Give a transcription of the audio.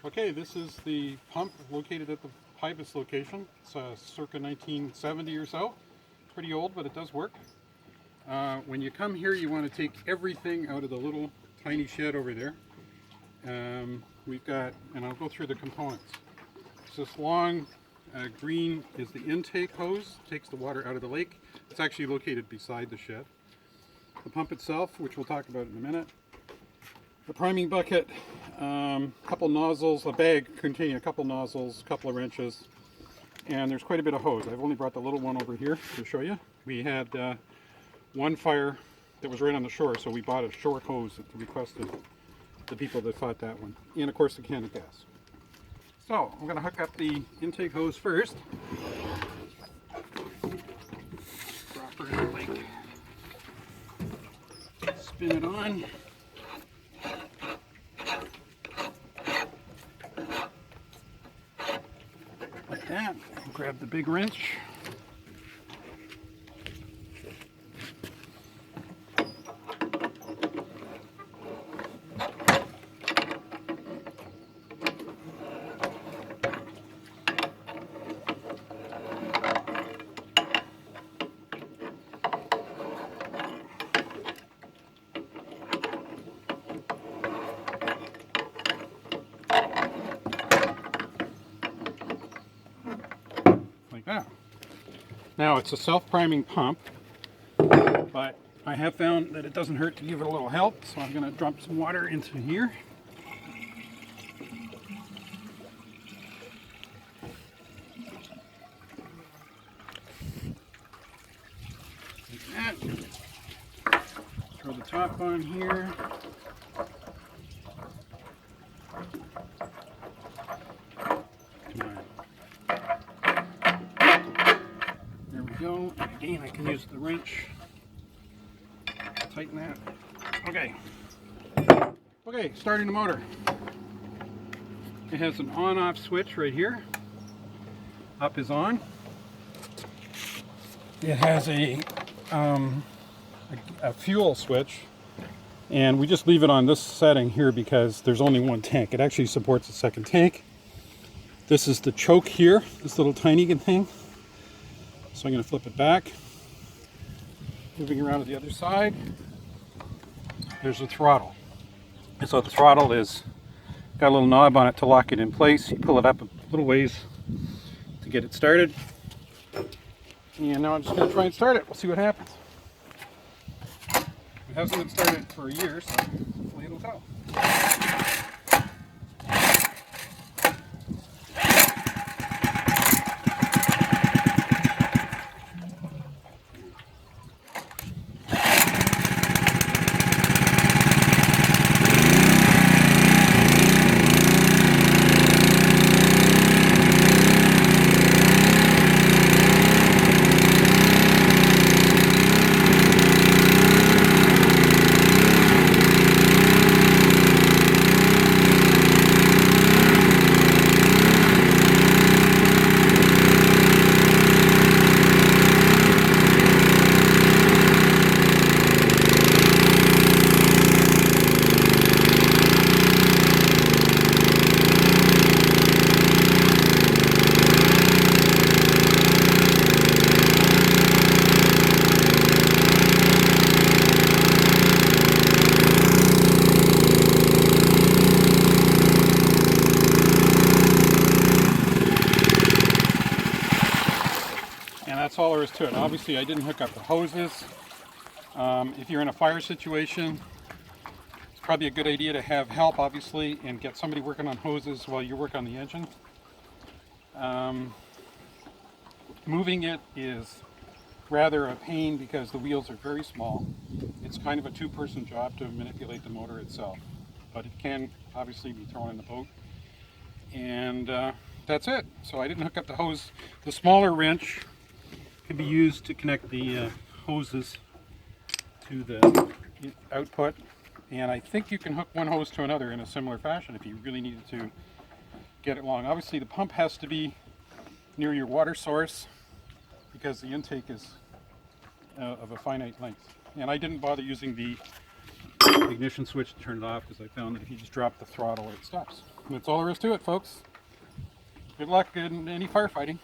Okay, this is the pump located at the Pybus location. It's circa 1970 or so. Pretty old, but it does work. When you come here, you want to take everything out of the little tiny shed over there. We've got, and I'll go through the components. So this long green is the intake hose, takes the water out of the lake. It's actually located beside the shed. The pump itself, which we'll talk about in a minute. The priming bucket, couple nozzles, a bag containing a couple nozzles, a couple of wrenches, and there's quite a bit of hose. I've only brought the little one over here to show you. We had one fire that was right on the shore, so we bought a short hose at the request of the people that fought that one, and of course the can of gas. So I'm going to hook up the intake hose first. Drop her in the lake. Spin it on. Like that. Grab the big wrench. Like that. Now it's a self-priming pump, but I have found that it doesn't hurt to give it a little help, so I'm going to dump some water into here. Like that. Throw the top on here. There we go. Again, I can use the wrench. Tighten that. Okay. Okay, starting the motor. It has an on-off switch right here. Up is on. It has a fuel switch, and we just leave it on this setting here because there's only one tank. It actually supports a second tank. This is the choke here, this little tiny thing. So I'm going to flip it back. Moving around to the other side. There's a throttle. And so the throttle is got a little knob on it to lock it in place. You pull it up a little ways to get it started. And now I'm just going to try and start it. We'll see what happens. It hasn't been started for a year, so hopefully it'll go. That's all there is to it. Obviously, I didn't hook up the hoses. If you're in a fire situation, it's probably a good idea to have help, obviously, and get somebody working on hoses while you work on the engine. Moving it is rather a pain because the wheels are very small. It's kind of a two-person job to manipulate the motor itself, but it can obviously be thrown in the boat. And that's it. So I didn't hook up the hose. The smaller wrench can be used to connect the hoses to the output, and I think you can hook one hose to another in a similar fashion if you really needed to get it long. Obviously the pump has to be near your water source because the intake is of a finite length, and I didn't bother using the the ignition switch to turn it off, because I found that if you just drop the throttle, it stops. That's all there is to it, folks. Good luck in any firefighting.